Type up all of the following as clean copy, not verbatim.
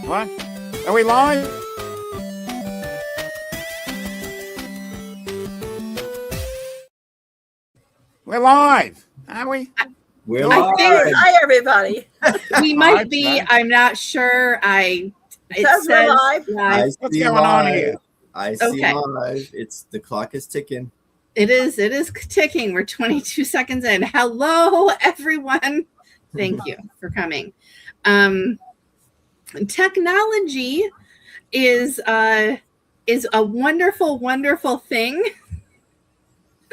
What? Are we live? We're live, are we? We're I live. think, hi, everybody. We might be. I'm not sure. It says we're live. What's going on here? I see Okay. live. The clock is ticking. It is ticking. We're 22 seconds in. Hello, everyone. Thank you for coming. Technology is a wonderful, wonderful thing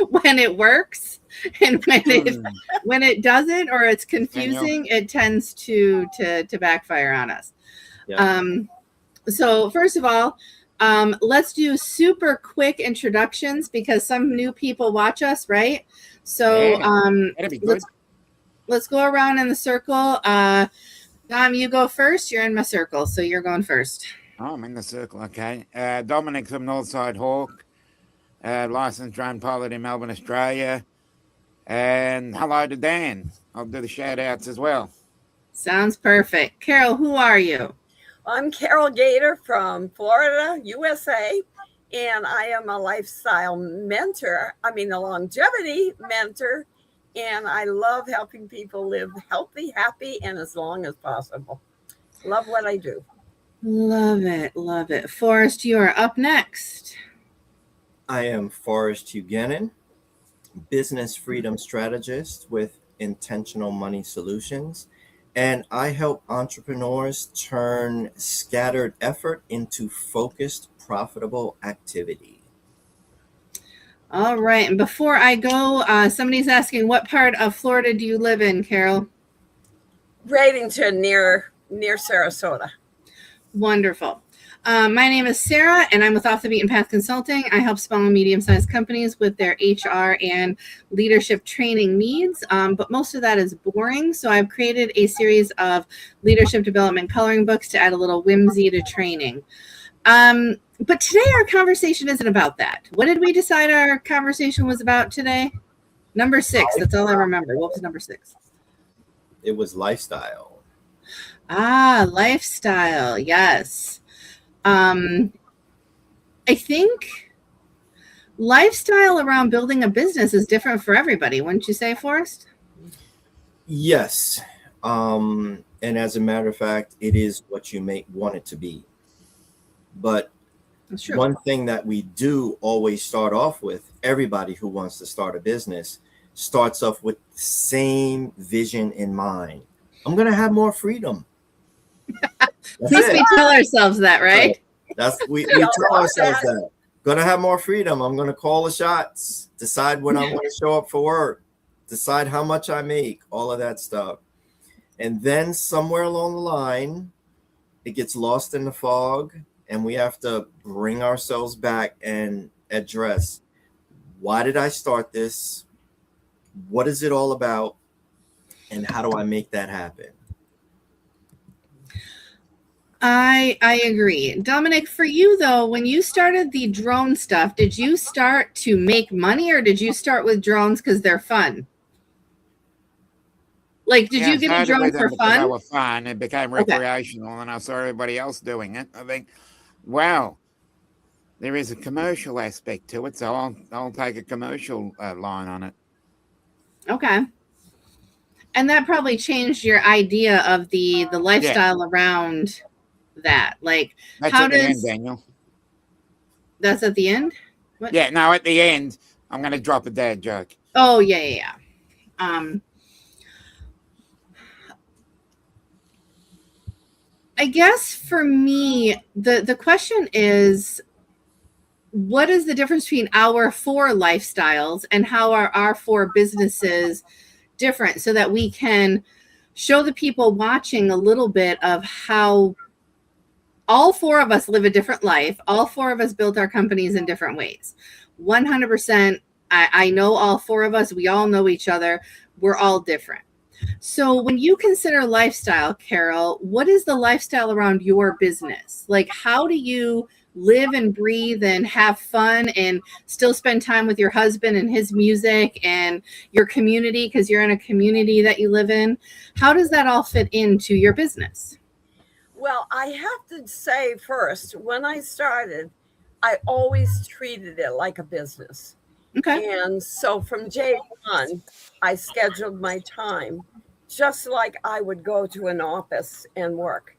when it works, and when it doesn't or it's confusing, it tends to backfire on us. Yeah. So first of all, let's do super quick introductions because some new people watch us, right? So That'd be good. let's go around in the circle. Dom, you go first. You're in my circle, so you're going first. Oh, I'm in the circle, okay. Dominic from Northside Hawk, licensed drone pilot in Melbourne, Australia. And hello to Dan. I'll do the shout outs as well. Sounds perfect. Carol, who are you? I'm Carol Gator from Florida, USA, and I am a lifestyle mentor. I mean, a longevity mentor, and I love helping people live healthy, happy, and as long as possible. Love what I do. Love it. Love it. Forrest, you are up next. I am Forrest Hugenin, business freedom strategist with Intentional Money Solutions, and I help entrepreneurs turn scattered effort into focused, profitable activity. All right. And before I go, somebody's asking, what part of Florida do you live in, Carol? Bradenton, near Sarasota. Wonderful. My name is Sarah, and I'm with Off the Beaten Path Consulting. I help small and medium-sized companies with their HR and leadership training needs, but most of that is boring. So I've created a series of leadership development coloring books to add a little whimsy to training. But today our conversation isn't about that. What did we decide our conversation was about today? Number 6. That's all I remember. What was number 6? It was lifestyle. Lifestyle. Yes. I think lifestyle around building a business is different for everybody. Wouldn't you say, Forrest? Yes. And as a matter of fact, it is what you may want it to be. But That's true. one thing that we do always start off with, everybody who wants to start a business starts off with the same vision in mind. I'm going to have more freedom. At least we tell ourselves that, right? We tell ourselves that. Gonna have more freedom. I'm gonna call the shots, decide when I'm gonna show up for work, decide how much I make, all of that stuff. And then somewhere along the line, it gets lost in the fog, and we have to bring ourselves back and address, why did I start this? What is it all about? And how do I make that happen? I agree. Dominic, for you though, when you started the drone stuff, did you start to make money or did you start with drones because they're fun? Like, did you get a drone for fun? They were fun. It became recreational, and I saw everybody else doing it. I think, wow, there is a commercial aspect to it, so I'll take a commercial line on it. Okay. And that probably changed your idea of the lifestyle around that. Like, that's how at the end, Daniel. That's at the end? What? Yeah, no, at the end, I'm going to drop a dad joke. Oh, yeah. I guess for me, the question is, what is the difference between our 4 lifestyles and how are our 4 businesses different so that we can show the people watching a little bit of how all 4 of us live a different life. All 4 of us built our companies in different ways. 100%. I know all 4 of us. We all know each other. We're all different. So when you consider lifestyle, Carol, what is the lifestyle around your business? Like, how do you live and breathe and have fun and still spend time with your husband and his music and your community, because you're in a community that you live in? How does that all fit into your business? Well, I have to say first, when I started, I always treated it like a business. Okay. And so from day one, I scheduled my time just like I would go to an office and work.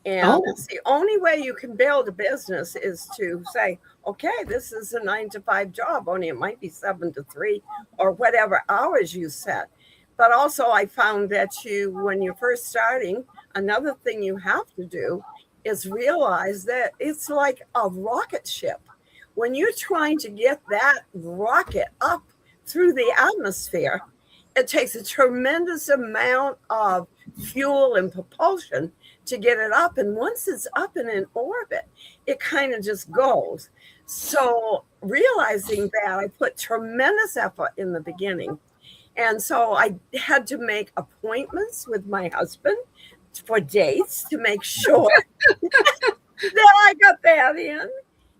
And Oh, it's the only way you can build a business is to say, okay, this is a 9 to 5 job, only it might be 7 to 3 or whatever hours you set. But also, I found that when you're first starting, another thing you have to do is realize that it's like a rocket ship. When you're trying to get that rocket up through the atmosphere, it takes a tremendous amount of fuel and propulsion to get it up. And once it's up in an orbit, it kind of just goes. So realizing that, I put tremendous effort in the beginning. And so I had to make appointments with my husband for dates to make sure that I got that in.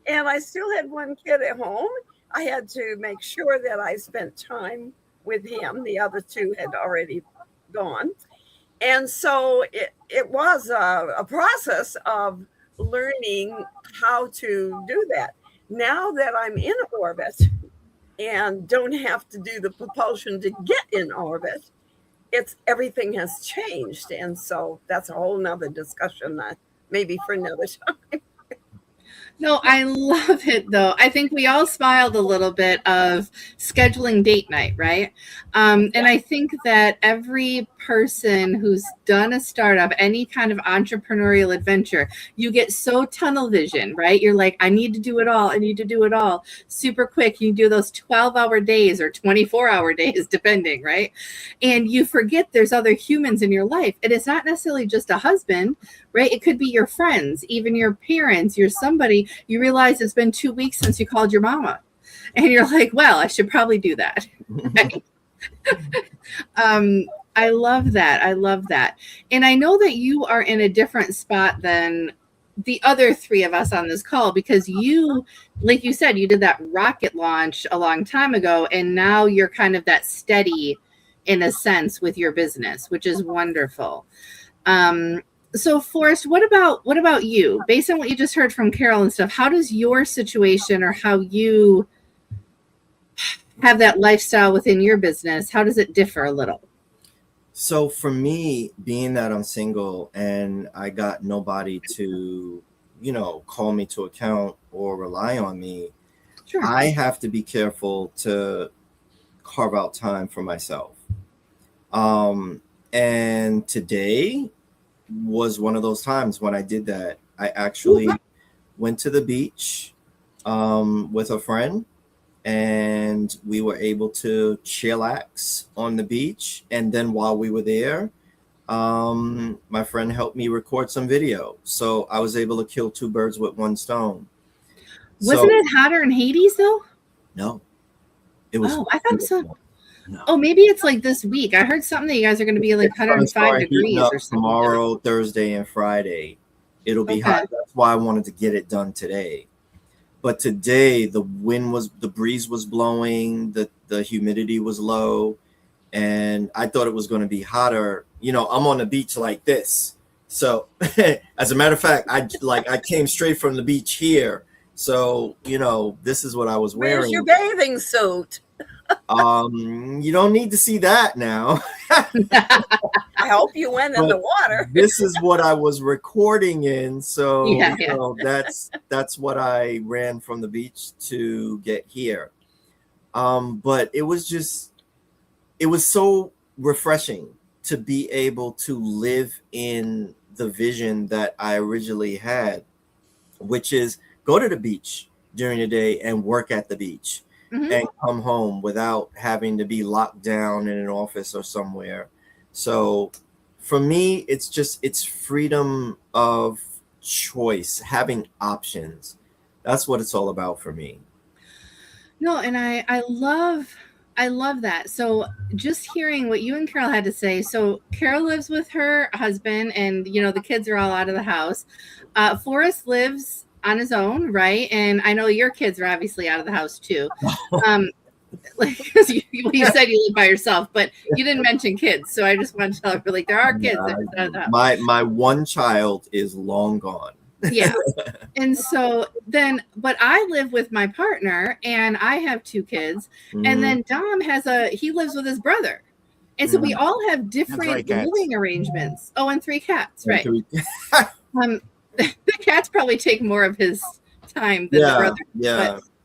And I still had one kid at home. I had to make sure that I spent time with him. The other two had already gone. And so it was a process of learning how to do that. Now that I'm in orbit and don't have to do the propulsion to get in orbit, everything has changed. And so that's a whole nother discussion that maybe for another time. no, I love it though. I think we all smiled a little bit of scheduling date night, right? And I think that every person who's done a startup, any kind of entrepreneurial adventure, you get so tunnel vision, right? You're like, I need to do it all. I need to do it all super quick. You do those 12-hour days or 24-hour days, depending, right? And you forget there's other humans in your life. And it's not necessarily just a husband, right? It could be your friends, even your parents, you're somebody, you realize it's been 2 weeks since you called your mama. And you're like, well, I should probably do that. Right? I love that. I love that. And I know that you are in a different spot than the other three of us on this call, because you, like you said, you did that rocket launch a long time ago. And now you're kind of that steady in a sense with your business, which is wonderful. So Forrest, what about you? Based on what you just heard from Carol and stuff, how does your situation or how you have that lifestyle within your business, how does it differ a little? So for me, being that I'm single and I got nobody to, call me to account or rely on me, Sure. I have to be careful to carve out time for myself. And today was one of those times when I did that. I actually went to the beach with a friend, and we were able to chillax on the beach. And then while we were there, my friend helped me record some video. So I was able to kill two birds with one stone. Wasn't it hotter in Hades though? No. It was. Oh, I thought so. No. Oh, maybe it's like this week. I heard something that you guys are going to be like 105 degrees or something. Tomorrow, Thursday, and Friday. It'll be hot. That's why I wanted to get it done today. But today, the breeze was blowing, the humidity was low, and I thought it was going to be hotter. I'm on the beach like this. So, as a matter of fact, I came straight from the beach here. So, this is what I was wearing. Where's your bathing suit? You don't need to see that now. I hope you went in the water. This is what I was recording in, so Yeah. that's what I ran from the beach to get here. But it was so refreshing to be able to live in the vision that I originally had, which is go to the beach during the day and work at the beach. Mm-hmm. And come home without having to be locked down in an office or somewhere. So for me, it's freedom of choice, having options. That's what it's all about for me. No, and I love that. So just hearing what you and Carol had to say. So Carol lives with her husband and, the kids are all out of the house. Forrest lives on his own, right? And I know your kids are obviously out of the house too. Like, because you said you live by yourself, but you didn't mention kids. So I just want to tell you, like, there are kids that don't know. My one child is long gone. Yeah. And so then, but I live with my partner and I have 2 kids. And then Dom he lives with his brother. And so we all have different living arrangements. Oh, and 3 cats, right? The cats probably take more of his time than the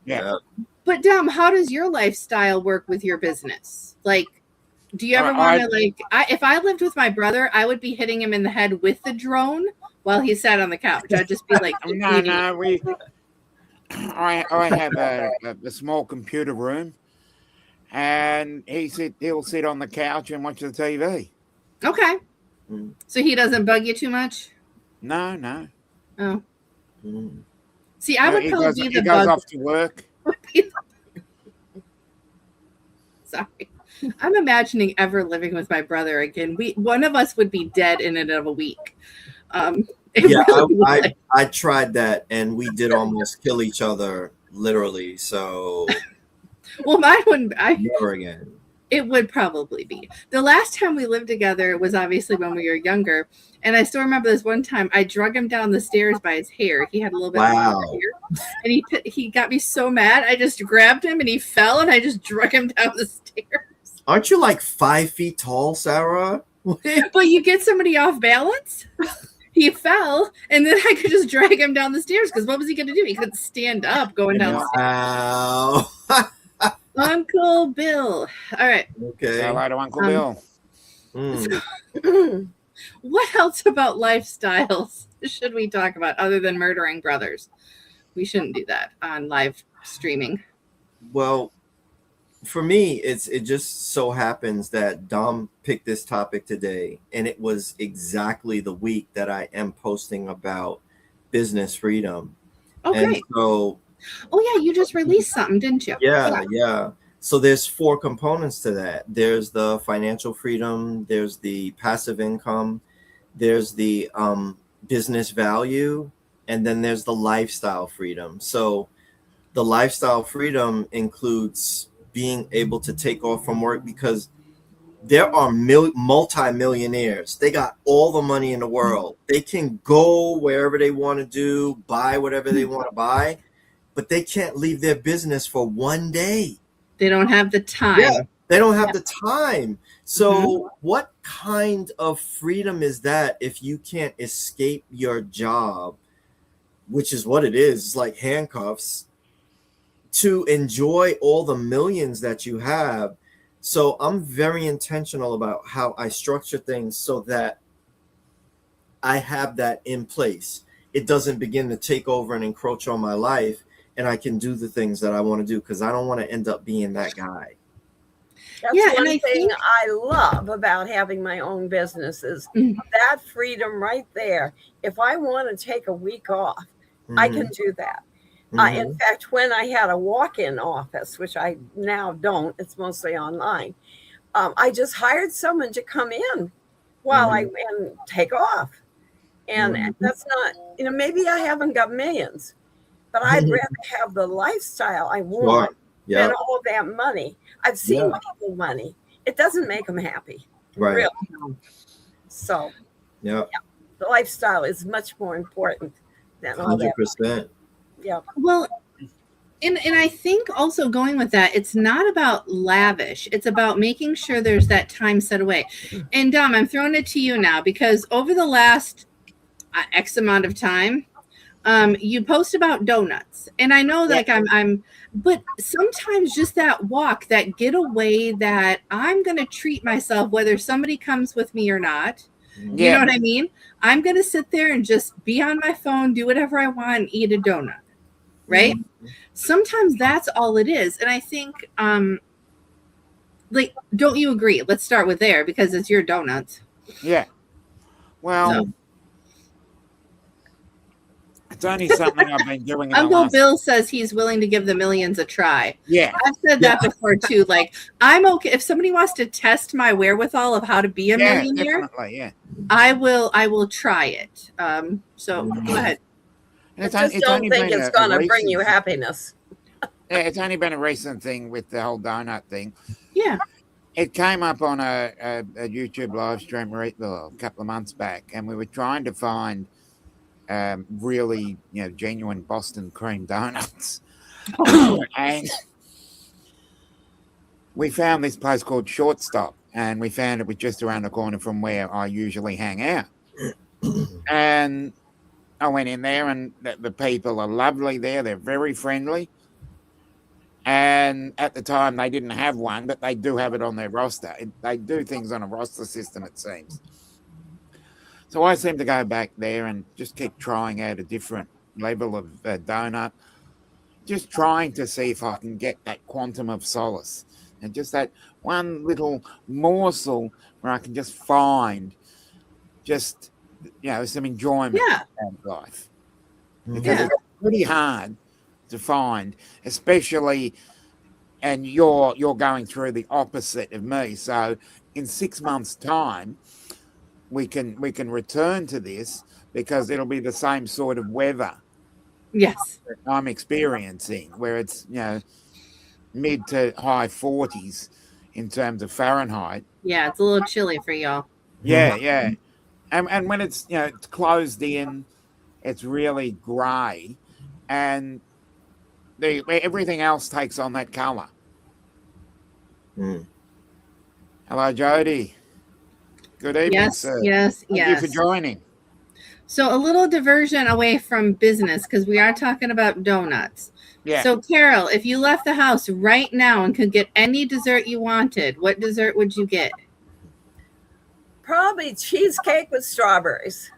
brother. But Dom, how does your lifestyle work with your business? Like, do you ever want to, like, if I lived with my brother, I would be hitting him in the head with the drone while he sat on the couch. I'd just be like, I have a small computer room, and he'll sit on the couch and watch the TV. Okay. So he doesn't bug you too much? No. Oh. See, I would probably be the he goes bug. off to work. Sorry. I'm imagining ever living with my brother again. One of us would be dead in and of a week. I tried that, and we did almost kill each other, literally. So, well, mine wouldn't. Never again. It would probably be. The last time we lived together was obviously when we were younger, and I still remember this one time I drug him down the stairs by his hair. He had a little bit of hair, and he got me so mad. I just grabbed him, and he fell, and I just drug him down the stairs. Aren't you like 5 feet tall, Sarah? But you get somebody off balance. He fell, and then I could just drag him down the stairs because what was he going to do? He couldn't stand up going down the stairs. Wow. Uncle Bill. All right. Okay. Say hello to Uncle Bill. What else about lifestyles should we talk about other than murdering brothers? We shouldn't do that on live streaming. Well, for me, it just so happens that Dom picked this topic today, and it was exactly the week that I am posting about business freedom. Okay. And so, you just released something, didn't you? Yeah. So there's 4 components to that. There's the financial freedom, there's the passive income, there's the business value, and then there's the lifestyle freedom. So the lifestyle freedom includes being able to take off from work, because there are multi-millionaires. They got all the money in the world. They can go wherever they want to do, buy whatever they want to buy, but they can't leave their business for one day. They don't have the time. Yeah, they don't have the time. So what kind of freedom is that if you can't escape your job, which is what it is? It's like handcuffs, to enjoy all the millions that you have. So I'm very intentional about how I structure things so that I have that in place. It doesn't begin to take over and encroach on my life, and I can do the things that I want to do, because I don't want to end up being that guy. That's one thing I love about having my own businesses. That freedom right there. If I want to take a week off, I can do that. In fact, when I had a walk-in office, which I now don't, it's mostly online, I just hired someone to come in while I take off. And that's not, maybe I haven't got millions, but I'd rather have the lifestyle I want than all that money. I've seen people money. It doesn't make them happy. Right. Really. So, the lifestyle is much more important than all 100%. that. Yeah. Well, and I think also going with that, it's not about lavish. It's about making sure there's that time set away. And Dom, I'm throwing it to you now, because over the last X amount of time, you post about donuts, and I know but sometimes just that walk, that getaway, that I'm going to treat myself, whether somebody comes with me or not. You know what I mean? I'm going to sit there and just be on my phone, do whatever I want, and eat a donut. Right? Sometimes that's all it is. And I think, don't you agree? Let's start with there, because it's your donuts. Yeah. Well, it's only something I've been doing. Uncle Bill says he's willing to give the millions a try. Yeah. I've said that before too. Like, I'm okay. If somebody wants to test my wherewithal of how to be a millionaire, I will try it. So go ahead. I just don't think it's going to bring you happiness. Yeah, it's only been a recent thing with the whole donut thing. Yeah. It came up on a YouTube live stream a couple of months back, and we were trying to find really, genuine Boston cream donuts. And we found this place called Shortstop, and we found it was just around the corner from where I usually hang out. And I went in there, and the people are lovely there. They're very friendly. And at the time, they didn't have one, but they do have it on their roster. They do things on a roster system, it seems. So I seem to go back there and just keep trying out a different level of donut, just trying to see if I can get that quantum of solace and just that one little morsel where I can just find just, some enjoyment in life. Because it's pretty hard to find, especially, and you're going through the opposite of me. So in 6 months' time, we can return to this because it'll be the same sort of weather. Yes, that I'm experiencing, where it's mid to high 40s in terms of Fahrenheit. Yeah, it's a little chilly for y'all. Yeah. And when it's it's closed in, it's really grey, and everything else takes on that colour. Hello, Jody. Good evening, sir. Yes. Thank you for joining. So a little diversion away from business because we are talking about donuts. Yeah. So Carol, if you left the house right now and could get any dessert you wanted, what dessert would you get? Probably cheesecake with strawberries.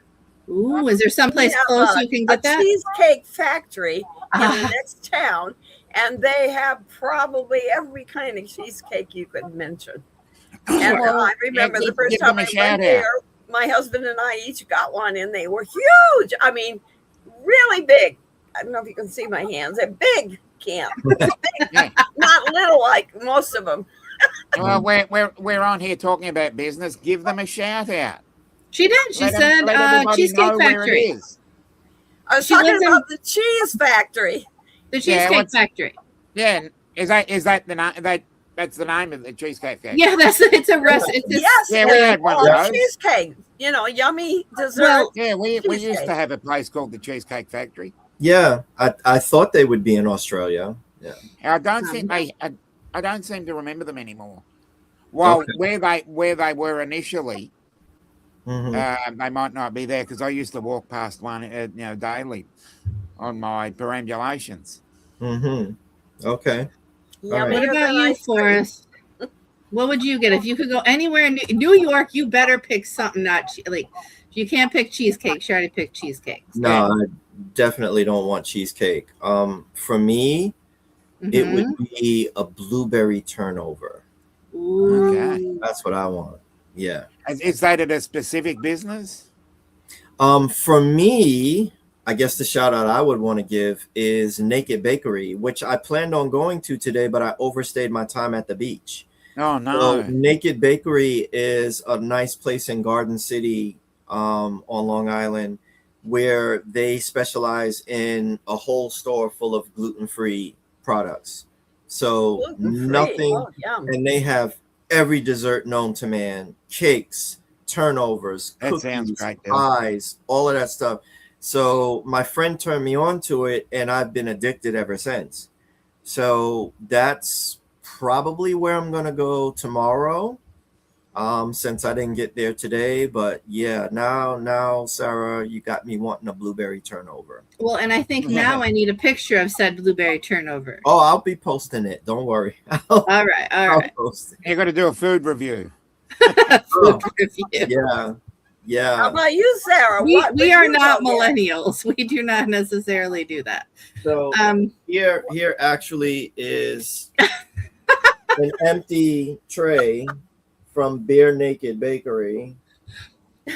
Ooh, is there someplace close you can get that? A cheesecake factory in the next town, and they have probably every kind of cheesecake you could mention. And I remember the first time I went there, my husband and I each got one, and they were huge. I mean, really big. I don't know if you can see my hands. They're big cans. Not little like most of them. Well, we're on here talking about business. Give them a shout out. She did. She said Cheesecake Factory. I was talking about the cheese factory. The Cheesecake Factory. Yeah, is that the name? That's the name of the Cheesecake Factory. Yeah, it's a restaurant. Yes, yeah, we had one of those. Cheesecake. Yummy dessert. Well, yeah, we used to have a place called the Cheesecake Factory. Yeah, I thought they would be in Australia. Yeah, I don't think I don't seem to remember them anymore. Well, where they were initially, they might not be there because I used to walk past one, daily on my perambulations. Okay. What about you, Forrest? What would you get if you could go anywhere in New York? You better pick something you can't pick cheesecake. She already picked cheesecake. No, I definitely don't want cheesecake. For me, it would be a blueberry turnover. Ooh. Okay, that's what I want. Yeah. Is that at a specific business? For me, I guess the shout out I would want to give is Naked Bakery, which I planned on going to today, but I overstayed my time at the beach. Oh no! So Naked Bakery is a nice place in Garden City, on Long Island, where they specialize in a whole store full of gluten-free products. So nothing, and they have every dessert known to man: cakes, turnovers, cookies, pies, all of that stuff. So my friend turned me on to it, and I've been addicted ever since. So that's probably where I'm gonna go tomorrow, since I didn't get there today. But yeah, now, Sarah, you got me wanting a blueberry turnover. Well, and I think now I need a picture of said blueberry turnover. Oh, I'll be posting it. Don't worry. All right. You're gonna do a food review. Food review. Yeah. How about you, Sarah? We are not millennials. We do not necessarily do that. So here actually is an empty tray from Bare Naked Bakery.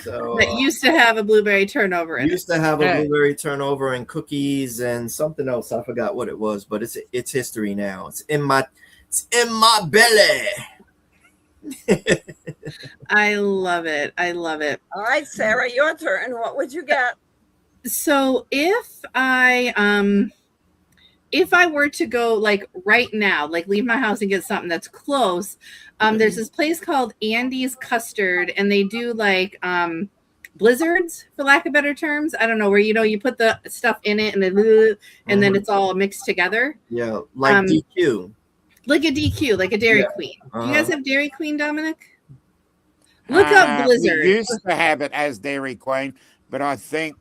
So that used to have a blueberry turnover in it. Used to have a blueberry turnover and cookies and something else. I forgot what it was, but it's history now. It's in my belly. I love it. All right, Sarah, your turn. What would you get? So if I if I were to go like right now, like leave my house and get something that's close, there's this place called Andy's Custard, and they do like blizzards, for lack of better terms. I don't know, where you put the stuff in it and then it's all mixed together. Yeah, like DQ. Like a DQ, like a Dairy Queen. Do you guys have Dairy Queen, Dominic? Look up Blizzard. We used to have it as Dairy Queen, but I think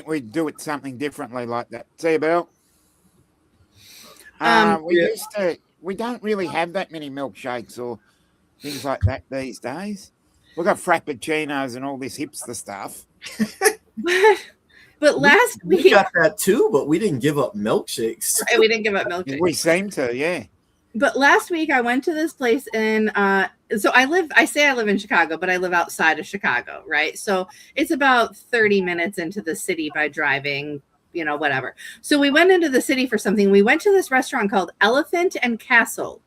we do it something differently like that. See, Bill? We don't really have that many milkshakes or things like that these days. We've got frappuccinos and all this hipster stuff. But last week we got that too, but we didn't give up milkshakes. We didn't give up milkshakes. We seem to, yeah. But last week I went to this place, and so I say I live in Chicago, but I live outside of Chicago, right? So it's about 30 minutes into the city by driving, whatever. So we went into the city for something. We went to this restaurant called Elephant and Castle.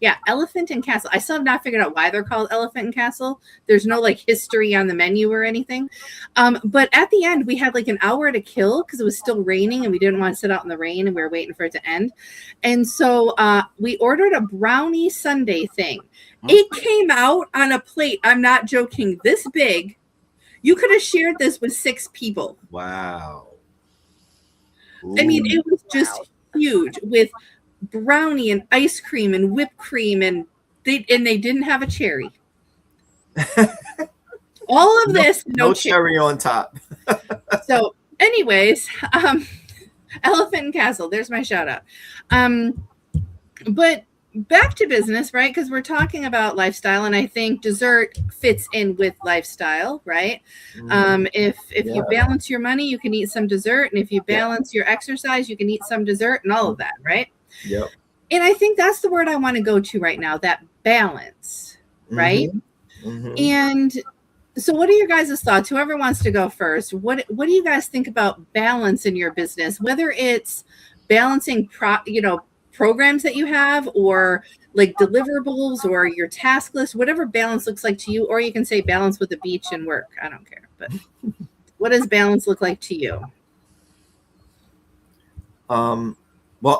Yeah, Elephant and Castle. I still have not figured out why they're called Elephant and Castle. There's no like history on the menu or anything. But at the end, we had like an hour to kill because it was still raining and we didn't want to sit out in the rain and we were waiting for it to end. And so we ordered a brownie sundae thing. It came out on a plate. I'm not joking. This big. You could have shared this with 6 people. Wow. Ooh. I mean, it was just huge with brownie and ice cream and whipped cream, and they didn't have a cherry. All of this, no cherry on top. So anyways, Elephant and Castle, there's my shout out. But back to business, right? Because we're talking about lifestyle, and I think dessert fits in with lifestyle, right? If you balance your money, you can eat some dessert, and if you balance your exercise, you can eat some dessert, and all of that, right? Yep. And I think that's the word I want to go to right now, that balance, right? And so what are your guys' thoughts? Whoever wants to go first, what do you guys think about balance in your business? Whether it's balancing programs that you have, or like deliverables, or your task list, whatever balance looks like to you, or you can say balance with the beach and work. I don't care. But what does balance look like to you? Well,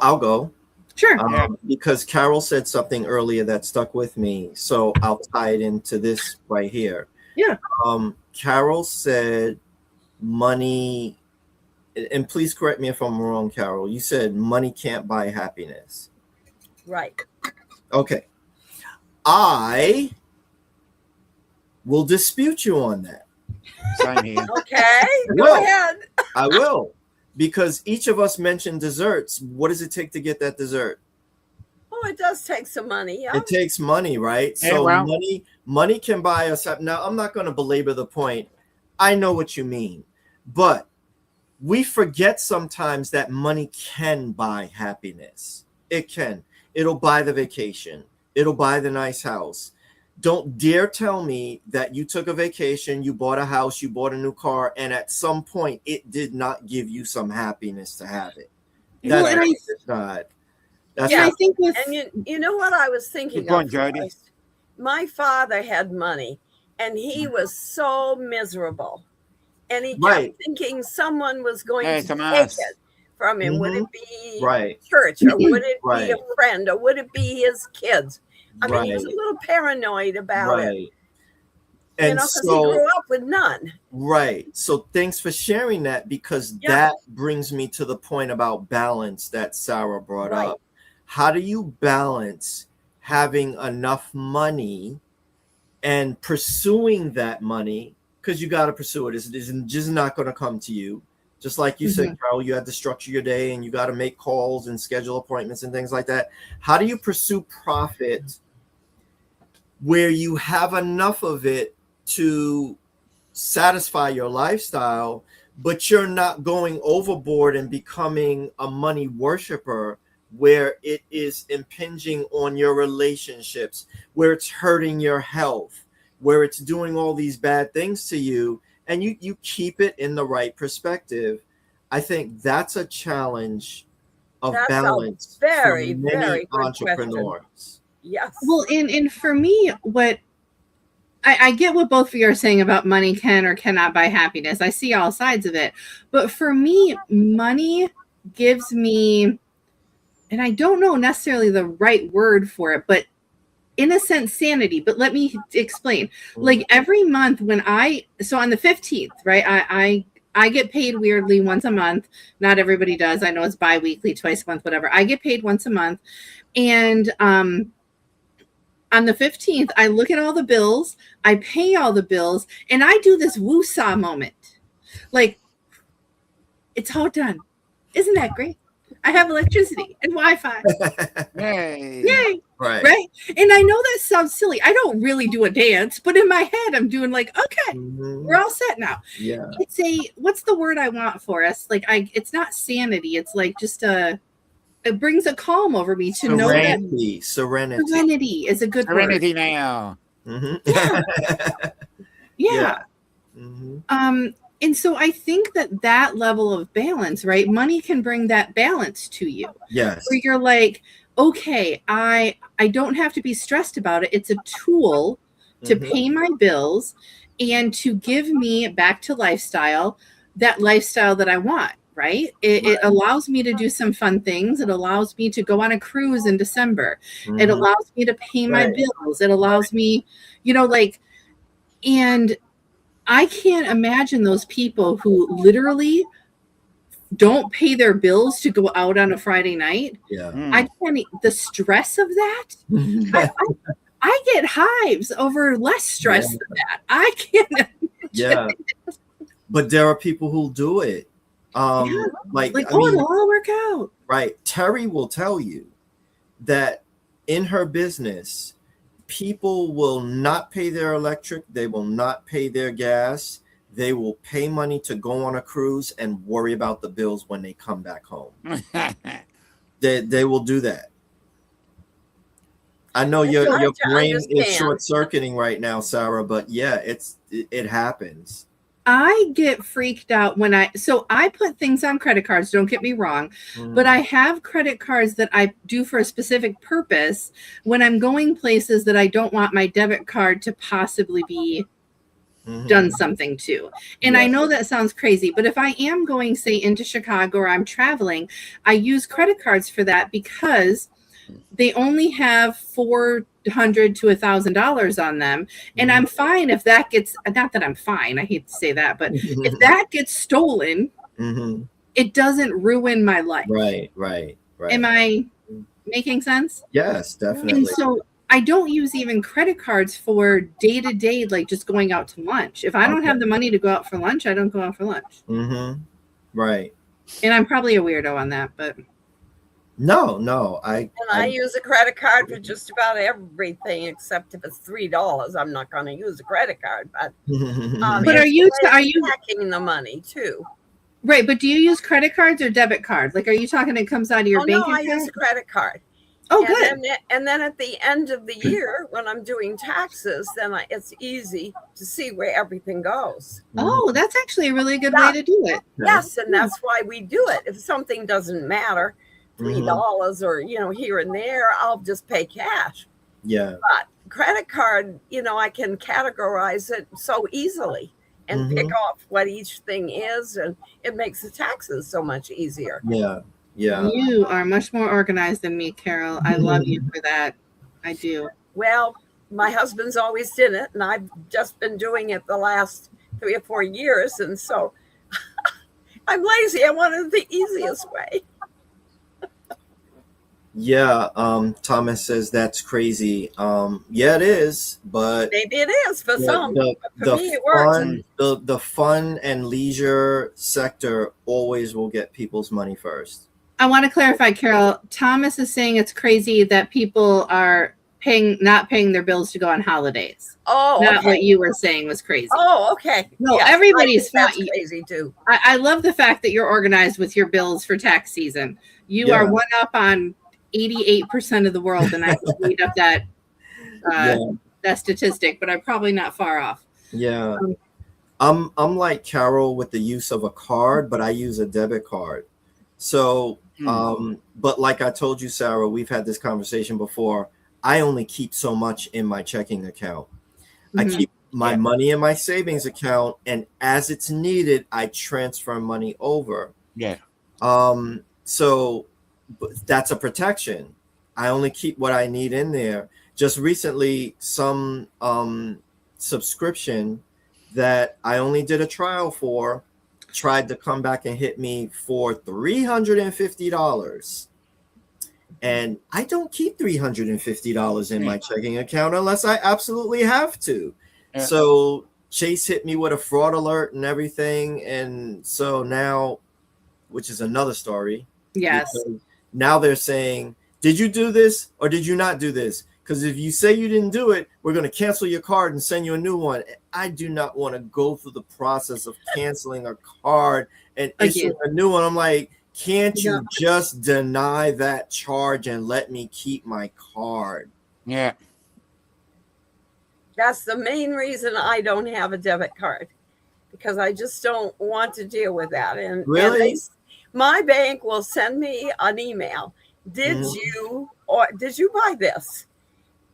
I'll go. Sure. Because Carol said something earlier that stuck with me. So I'll tie it into this right here. Yeah. Carol said money, and please correct me if I'm wrong, Carol. You said money can't buy happiness. Right. Okay. I will dispute you on that. Same here. Okay. Go ahead. I will. Because each of us mentioned desserts. What does it take to get that dessert? Oh, it does take some money. Yeah. It takes money, right? Yeah, So well, money can buy us up. Now, I'm not going to belabor the point. I know what you mean. But we forget sometimes that money can buy happiness. It can. It'll buy the vacation. It'll buy the nice house. Don't dare tell me that you took a vacation, you bought a house, you bought a new car, and at some point it did not give you some happiness to have it. Well, That's and not. I think with, and you know what I was thinking Go on, of? Jody. My father had money, and he was so miserable, and he kept Right. thinking someone was going Hey, to some take ass. it from him. Would it be Right. church, or would it be Right. a friend, or would it be his kids? I mean, he was a Right. little paranoid about it. Right. And Because he so, grew up with none. right. So thanks for sharing that, because that brings me to the point about balance that Sarah brought Right. up. How do you balance having enough money and pursuing that money? Because you got to pursue it. It's just not going to come to you. Just like you said, Carol, you had to structure your day and you got to make calls and schedule appointments and things like that. How do you pursue profit where you have enough of it to satisfy your lifestyle, but you're not going overboard and becoming a money worshiper where it is impinging on your relationships, where it's hurting your health, where it's doing all these bad things to you, and you keep it in the right perspective? I think that's a challenge of That's balance a very, for many very good entrepreneurs. Yes. well, and for me, what I get what both of you are saying about money can or cannot buy happiness. I see all sides of it. But for me, money gives me, and I don't know necessarily the right word for it, but in a sense, sanity. But let me explain. Like every month so on the 15th, right? I get paid weirdly once a month. Not everybody does. I know it's bi-weekly, twice a month, whatever. I get paid once a month. And on the 15th, I look at all the bills, I pay all the bills, and I do this woo-saw moment. Like, it's all done. Isn't that great? I have electricity and Wi-Fi. Yay. Yay. Right. Right. And I know that sounds silly. I don't really do a dance, but in my head, I'm doing like, okay, we're all set now. Yeah. It's what's the word I want for us? Like, it's not sanity. It's like just it brings a calm over me to know that serenity is a good Serenity word. now. Yeah. Mm-hmm. And so I think that level of balance, right? Money can bring that balance to you. Yes. Where you're like, okay, I don't have to be stressed about it. It's a tool to pay my bills and to give me back to that lifestyle that I want, right? It allows me to do some fun things. It allows me to go on a cruise in December. It allows me to pay my bills. It allows me, and I can't imagine those people who literally don't pay their bills to go out on a Friday night. Yeah. I can't, the stress of that. I get hives over less stress than that. I can't. Yeah. But there are people who do it. It'll all work out. Right. Terry will tell you that in her business, people will not pay their electric. They will not pay their gas. They will pay money to go on a cruise and worry about the bills when they come back home. They will do that. I know your brain is short-circuiting right now, Sarah, but yeah, it happens. I get freaked out when I put things on credit cards, don't get me wrong, but I have credit cards that I do for a specific purpose when I'm going places that I don't want my debit card to possibly be done something to. And I know that sounds crazy, but if I am going, say, into Chicago or I'm traveling, I use credit cards for that because they only have $400 to $1,000 on them, and I'm fine if that gets. Not that I'm fine. I hate to say that, but if that gets stolen, it doesn't ruin my life. Right. Am I making sense? Yes, definitely. And so I don't use even credit cards for day to day, like just going out to lunch. If I don't have the money to go out for lunch, I don't go out for lunch. Right. And I'm probably a weirdo on that, but. No. I use a credit card for just about everything except if it's $3. I'm not going to use a credit card, but are you tracking the money too? Right, but do you use credit cards or debit card? Like, are you talking it comes out of your bank account? I use a credit card. Oh, good. And then at the end of the year, when I'm doing taxes, then it's easy to see where everything goes. Oh, that's actually a really good way to do it. Yes, and that's why we do it. If something doesn't matter, $3 or here and there, I'll just pay cash. Yeah. But credit card, I can categorize it so easily and pick off what each thing is, and it makes the taxes so much easier. Yeah. You are much more organized than me, Carol. I love you for that. I do. Well, my husband's always did it, and I've just been doing it the last 3 or 4 years, and so I'm lazy. I wanted the easiest way. Yeah, Thomas says that's crazy. Yeah, it is, but maybe it is for some. For me, it works. The fun and leisure sector always will get people's money first. I want to clarify, Carol. Thomas is saying it's crazy that people are not paying their bills to go on holidays. Oh, not what you were saying was crazy. Oh, okay. No, yes, everybody's crazy too. I love the fact that you're organized with your bills for tax season. You are one up on 88% of the world, and I just made up that statistic, but I'm probably not far off. Yeah, I'm like Carol with the use of a card, but I use a debit card. So, but like I told you, Sarah, we've had this conversation before. I only keep so much in my checking account. I keep my money in my savings account, and as it's needed, I transfer money over. Yeah. So that's a protection. I only keep what I need in there. Just recently, some subscription that I only did a trial for tried to come back and hit me for $350. And I don't keep $350 in my checking account unless I absolutely have to. Yeah. So Chase hit me with a fraud alert and everything. And so now, which is another story. Yes. Now they're saying, did you do this or did you not do this? Because if you say you didn't do it, we're going to cancel your card and send you a new one. I do not want to go through the process of canceling a card and issuing a new one. I'm like, can't you just deny that charge and let me keep my card? Yeah. That's the main reason I don't have a debit card, because I just don't want to deal with that. And really, my bank will send me an email. Did you buy this?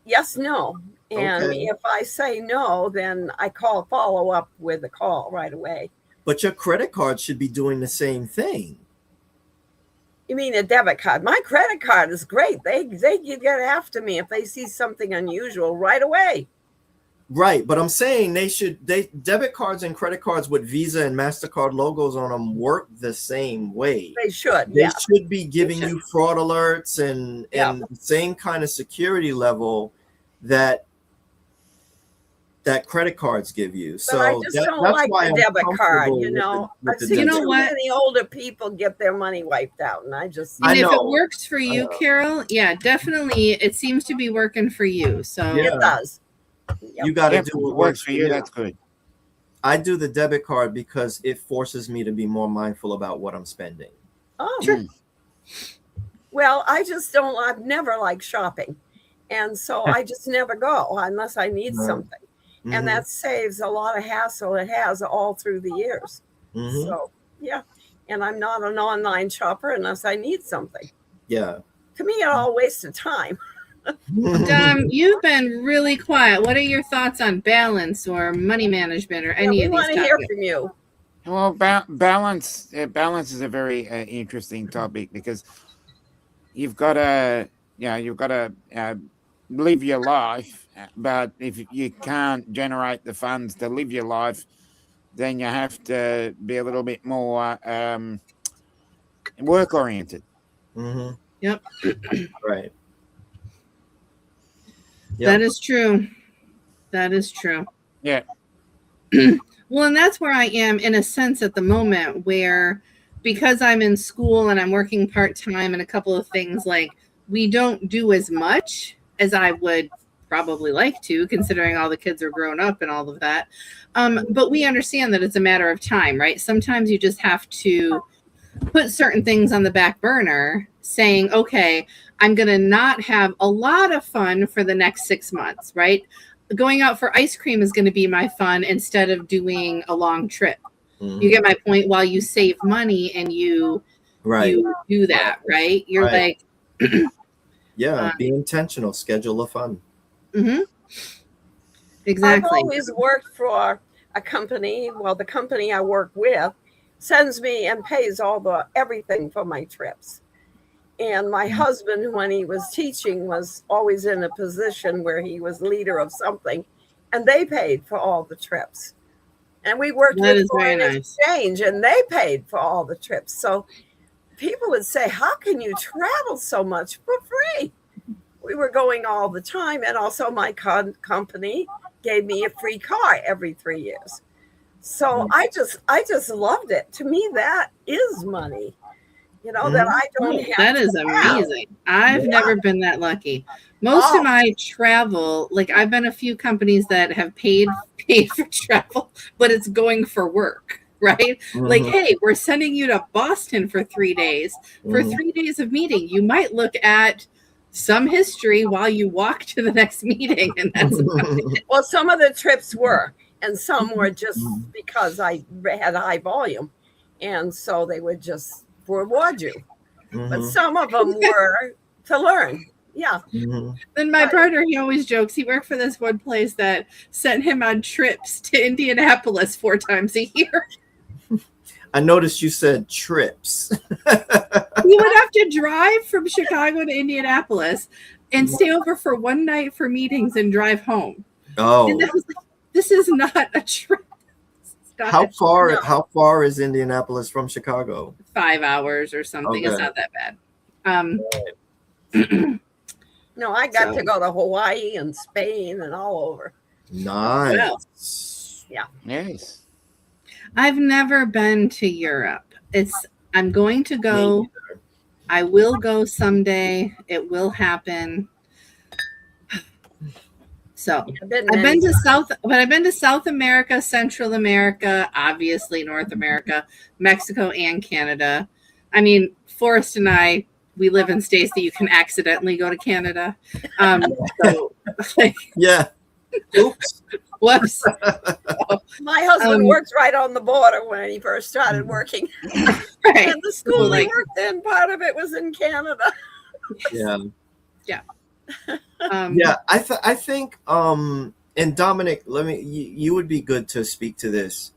Yes, no. And if I say no, then I follow up with a call right away. But your credit card should be doing the same thing. You mean a debit card? My credit card is great. They get after me if they see something unusual right away. Right, but I'm saying debit cards and credit cards with Visa and MasterCard logos on them work the same way. They should. They should be giving you fraud alerts and the same kind of security level that credit cards give you. But so I just don't like the debit card, you know. I've seen too many older people get their money wiped out, and if it works for you, Carol, yeah, definitely, it seems to be working for you. So it does. Yep. You got to do what works for you. That's good. I do the debit card because it forces me to be more mindful about what I'm spending. Oh, sure. Well, I've never liked shopping. And so I just never go unless I need something. And that saves a lot of hassle. It has all through the years. So, yeah. And I'm not an online shopper unless I need something. Yeah. To me, it all wastes of time. You've been really quiet. What are your thoughts on balance or money management or any of these topics? We want to hear from you. Well, balance is a very interesting topic, because you've got to live your life, but if you can't generate the funds to live your life, then you have to be a little bit more work oriented. Yep. Right. Yep. That is true. That is true. Yeah. Well, and that's where I am in a sense at the moment, where because I'm in school and I'm working part-time and a couple of things, like we don't do as much as I would probably like to, considering all the kids are grown up and all of that. But we understand that it's a matter of time, right? Sometimes you just have to put certain things on the back burner, saying, okay, I'm going to not have a lot of fun for the next 6 months, right? Going out for ice cream is going to be my fun instead of doing a long trip. You get my point? While you save money and you do that, right? You're like... Yeah, be intentional. Schedule a fun. Exactly. I've always worked for a company. Well, the company I work with sends me and pays everything for my trips. And my husband, when he was teaching, was always in a position where he was leader of something, and they paid for all the trips. And we worked with Foreign Exchange, and they paid for all the trips. So people would say, how can you travel so much for free? We were going all the time. And also my company gave me a free car every 3 years. So I just loved it. To me, that is money. You know, that I don't have. That is amazing. I've never been that lucky. Most of my travel, like I've been a few companies that have paid for travel, but it's going for work. Right? Like, hey, we're sending you to Boston for 3 days. For 3 days of meeting, you might look at some history while you walk to the next meeting. And that's about it. Well, some of the trips were, and some were just because I had high volume. And so they would just reward you. But some of them were to learn. Yeah. Then my partner, he always jokes, he worked for this one place that sent him on trips to Indianapolis 4 times a year. I noticed you said trips. You would have to drive from Chicago to Indianapolis and stay over for one night for meetings and drive home. Oh, And this is not a trip. how far? No. How far is Indianapolis from Chicago? 5 hours or something. It's Okay. not that bad. No, I got So- to go to Hawaii and Spain and all over. Nice. Yes. I've never been to Europe. I'm going to go. Me I will go someday. It will happen. So I've been to South America, Central America, obviously North America, Mexico, and Canada. I mean, Forrest and I, we live in states that you can accidentally go to Canada. So, like, Yeah. Oops. whoops. My husband Um, works right on the border when he first started working. Right. And the school Like- he worked in, part of it was in Canada. Yeah. Um, Yeah. I think and Dominic, you would be good to speak to this.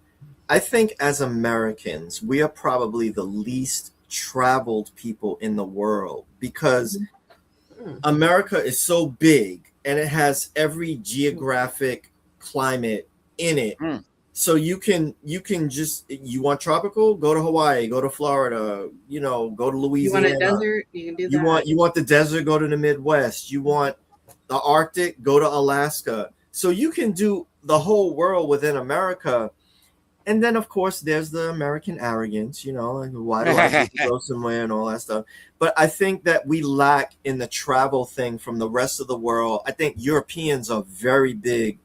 I think as Americans, we are probably the least traveled people in the world because America is so big and it has every geographic climate in it. Mm. So you can just, you want tropical, go to Hawaii, go to Florida, go to You Louisiana. want a desert? You can do that. You want the desert, go to the Midwest. You want the Arctic, go to Alaska. So you can do the whole world within America. And then, of course, there's the American arrogance, like, why do I have to go somewhere and all that stuff? But I think that we lack in the travel thing from the rest of the world. I think Europeans are very big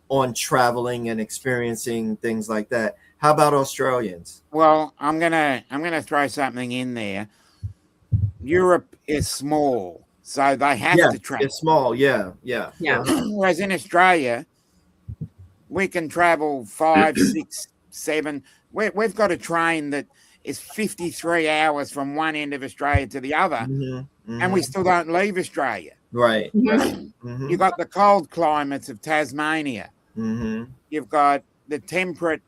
on traveling and experiencing things like that. How about Australians? Well, I'm gonna throw something in there. Europe is small, so they have to travel. It's small. Yeah. Yeah. Whereas in Australia, we can travel 5, 6, 7. We've got a train that is 53 hours from one end of Australia to the other, and we still don't leave Australia. Right. Mhm. You've got the cold climates of Tasmania. You've got the temperate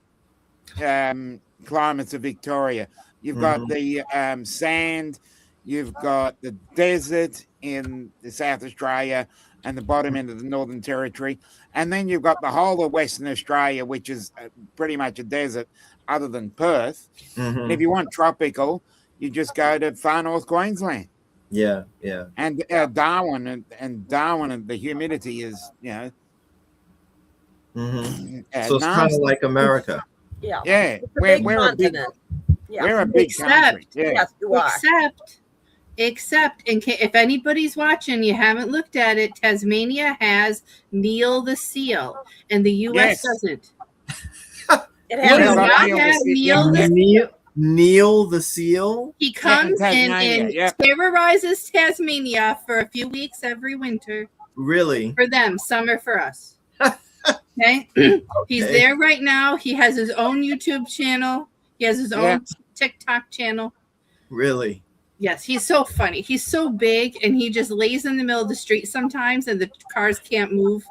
climates of Victoria. You've got the sand. You've got the desert in the South Australia and the bottom end of the Northern Territory. And then you've got the whole of Western Australia, which is pretty much a desert other than Perth. And if you want tropical, you just go to far north Queensland. Yeah. And Darwin and the humidity is, So it's nasty. kind of like America. Yeah. Yeah, It's a big we're a big continent. Yeah. we're a big Except- country. Yeah. Yes, you are. Except in case if anybody's watching, you haven't looked at it. Tasmania has Neil the seal, and the U.S. Yes. doesn't. It What has is a that? lot. Neil the Yeah, Seal? Neil the Neil the seal. He comes Tasmania, and yeah. terrorizes Tasmania for a few weeks every winter. Really? For them, summer for us. Okay? He's Okay. there right now. He has his own YouTube channel. He has his own TikTok channel. Really? Yes, he's so funny. He's so big and he just lays in the middle of the street sometimes and the cars can't move.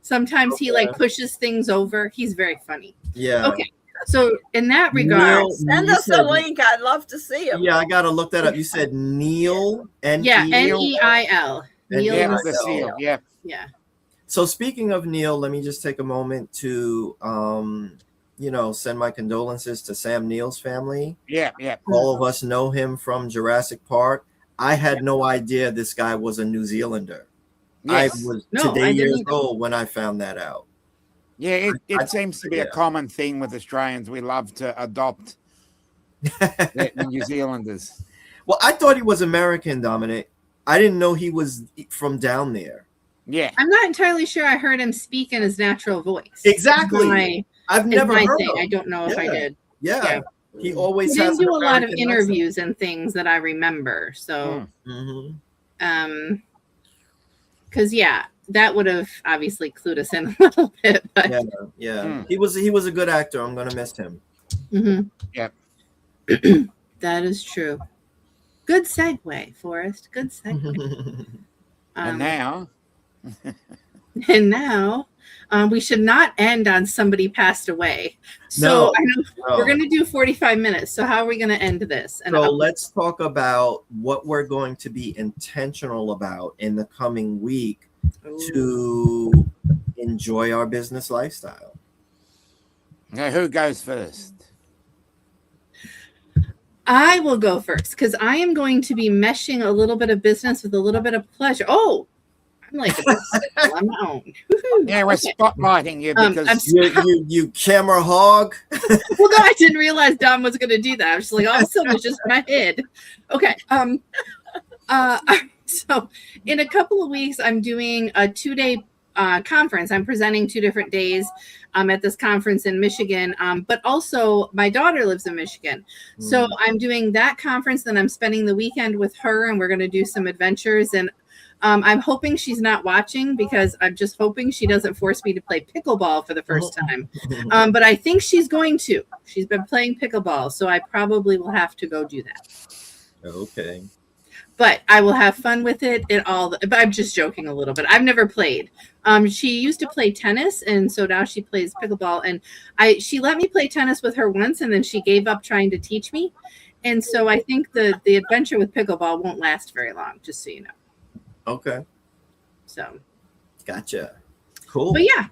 Sometimes he like pushes things over. He's very funny. Yeah. Okay. So in that regard, Neil- Send you us a said- link. I'd love to see him. Yeah, I gotta look that up. You said Neil and yeah, Neil. Neil Yeah, the the Seal. seal. Yeah. Yeah. So speaking of Neil, let me just take a moment to send my condolences to Sam Neill's family. Yeah. All of us know him from Jurassic Park. I had no idea this guy was a New Zealander. Yes. I was No, today I didn't years either. old when I found that out. Yeah, I- it seems to be a yeah. common thing with Australians. We love to adopt the New Zealanders. Well, I thought he was American, Dominic. I didn't know he was from down there. Yeah. I'm not entirely sure I heard him speak in his natural voice. Exactly. I've Is never my heard thing. him. I don't know if I Yeah. did. Yeah. He always He has didn't do an a lot of American interviews and things that I remember. So, accent. Mhm. because that would have obviously clued us in a little bit. But Yeah. Hmm. He was a good actor. I'm gonna miss him. Mhm. Yep. That is true. Good segue, Forrest. Good segue. And now, and now We should not end on somebody passed away. So No, I know no. we're going to do 45 minutes. So how are we going to end this? And So let's talk about what we're going to be intentional about in the coming week to enjoy our business lifestyle. Now, who goes first? I will go first because I am going to be meshing a little bit of business with a little bit of pleasure. Oh, I'm like a I'm on my own. Woo-hoo. Yeah, we're Okay. spotlighting you because You camera hog. Well, no, I didn't realize Dom was going to do that. I was just like, all of a sudden, it was just my head. Okay. So in a couple of weeks, I'm doing a 2-day conference. I'm presenting 2 different days at this conference in Michigan. But also my daughter lives in Michigan. So I'm doing that conference. Then I'm spending the weekend with her and we're going to do some adventures. And I'm hoping she's not watching because I'm just hoping she doesn't force me to play pickleball for the first time. But I think she's going to. She's been playing pickleball. So I probably will have to go do that. Okay. But I will have fun with it. But I'm just joking a little bit. I've never played. She used to play tennis, and so now she plays pickleball. And she let me play tennis with her once, and then she gave up trying to teach me. And so I think the adventure with pickleball won't last very long, just so you know. Okay. So. Gotcha. Cool. But yeah.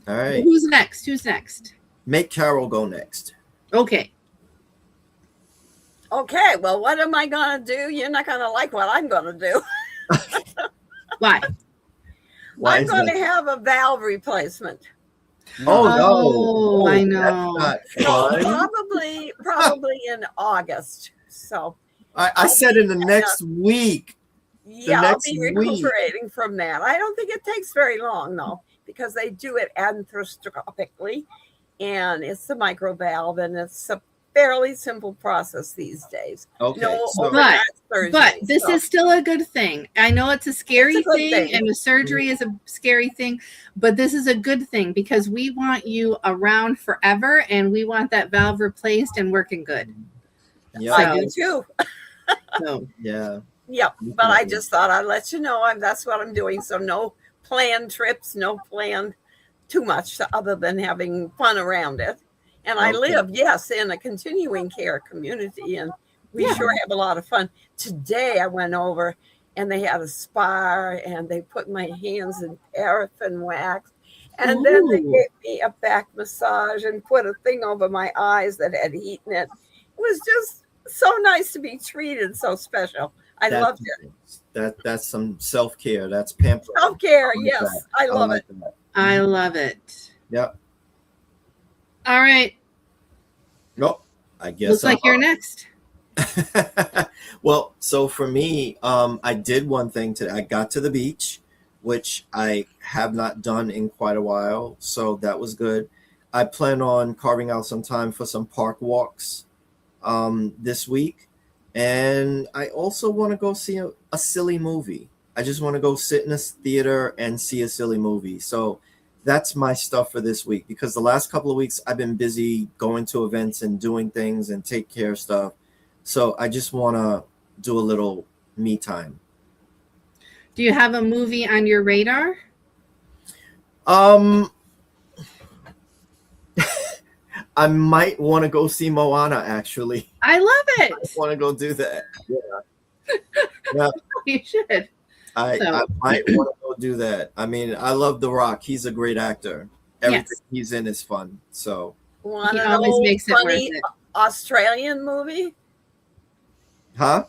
All right. Who's next? Make Carol go next. Okay. Okay, well, what am I going to do? You're not going to like what I'm going to do. Why? Why I'm is going that? to have a valve replacement. Oh no! Oh, I know. That's not So fun. probably in August. So I said in the next week. yeah, I'll next be week. recuperating from that. I don't think it takes very long though, because they do it arthroscopically, and it's the micro valve, and it's a fairly simple process these days. Okay, No so overnight surgery, But this so- is still a good thing. I know it's a scary It's a good thing, thing. and the surgery is a scary thing, but this is a good thing because we want you around forever and we want that valve replaced and working good. yeah, I do too. So yeah. Yep. But I just thought I'd let you know that's what I'm doing. So no planned trips, no planned too much other than having fun around it. And I live, yes, in a continuing care community, and we sure have a lot of fun. Today I went over and they had a spa and they put my hands in paraffin wax. And then they gave me a back massage and put a thing over my eyes that had heat in it. It was just so nice to be treated so special. I loved it. That's some self-care. That's pampering. Self-care, yes. I love it. That. I love it. Yep. All right. Nope. I guess Looks like you're next. Well, so for me, I did one thing today. I got to the beach, which I have not done in quite a while. So that was good. I plan on carving out some time for some park walks this week. And I also want to go see a silly movie. I just want to go sit in a theater and see a silly movie. So that's my stuff for this week, because the last couple of weeks I've been busy going to events and doing things and take care of stuff. So I just want to do a little me time. Do you have a movie on your radar? I might want to go see Moana, actually. I love it. I want to go do that. Yeah. You should. I might want to go do that. I mean, I love The Rock. He's a great actor. Everything he's in is fun. So Want He an always old makes it worth funny it. Australian movie? huh?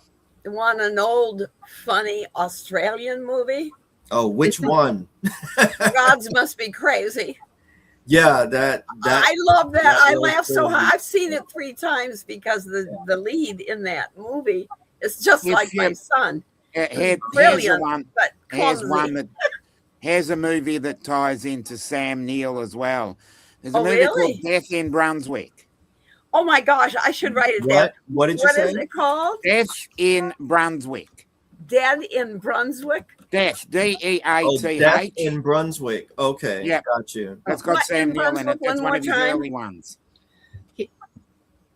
Want an old funny Australian movie? Oh, which one? Gods Must Be Crazy. Yeah, that I love that. that I was laughed so crazy. hard. I've seen it 3 times because the lead in that movie is just Yes, like my yeah. son. Here's Brilliant, one. but Here's clumsy. one that. Here's a movie that ties into Sam Neill as well. There's a Oh, movie really? called Death in Brunswick. Oh my gosh, I should write it down. What did you What say? is it called? Death in Brunswick. Dead in Brunswick? Death, Oh, D-E-A-T-H. Death in Brunswick. Okay, Yeah. got you. That's got What, Sam in Neill in it. Brunswick, That's one one more of his time? early ones.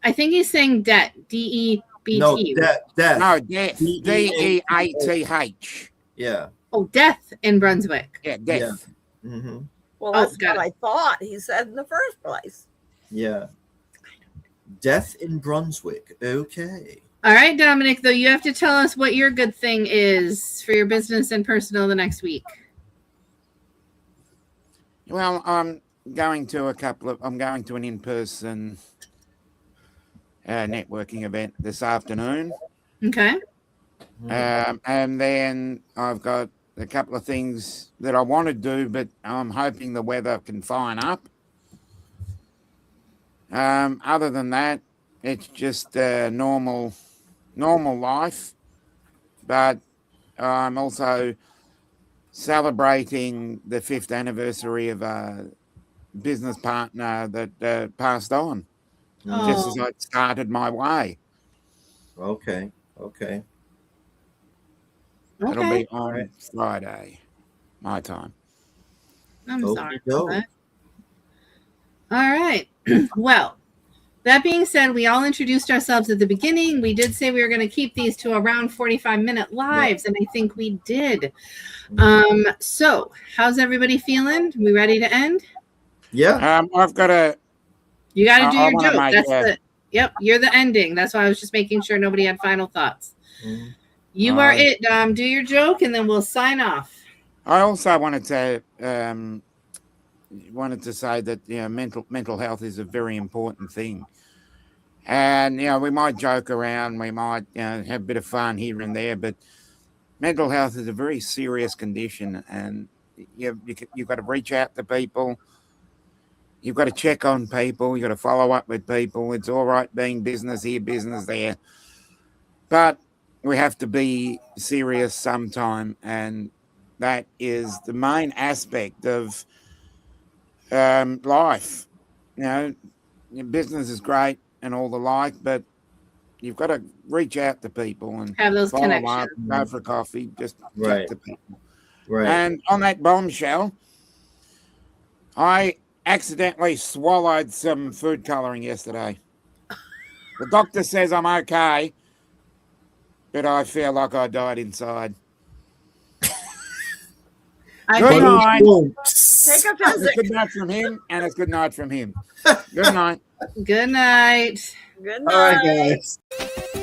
I think he's saying debt. D-E-B-T. No, death. No, Death, D-E-A-T-H. D-E-A-T-H. Yeah. Oh, death in Brunswick. Yeah, death. Mm-hmm. Well, Oh, that's got what it. I thought he said in the first place. Yeah. Death in Brunswick. Okay. All right, Dominic, though, you have to tell us what your good thing is for your business and personal the next week. Well, I'm going to an in-person networking event this afternoon. Okay. And then I've got a couple of things that I want to do, but I'm hoping the weather can fine up. Other than that, it's just normal life. But I'm also celebrating the 5th anniversary of a business partner that passed on just as I started my way. Okay. Okay. It'll Okay. be on Friday, my time. I'm Okie sorry. doke. about that. All right. Well, that being said, we all introduced ourselves at the beginning. We did say we were going to keep these to around 45-minute lives, and I think we did. So how's everybody feeling? We ready to end? Yeah. I've got to. You got to do I your wanna joke. make That's a- yep, you're the ending. That's why I was just making sure nobody had final thoughts. Mhm. You are it, Dom. Do your joke, and then we'll sign off. I also wanted to say that mental health is a very important thing, and we might joke around, we might have a bit of fun here and there, but mental health is a very serious condition, and you've got to reach out to people. You've got to check on people. You've got to follow up with people. It's all right being business here, business there, but we have to be serious sometime, and that is the main aspect of life. Your business is great and all the like, but you've got to reach out to people and Have those follow connections. up, go for coffee, just Right. chat to people. Right. And on that bombshell, I accidentally swallowed some food coloring yesterday. The doctor says I'm okay, but I feel like I died inside. Good night. Take a It's visit. good night from him, and it's good night from him. Good night. Good night. Good All right, night. guys.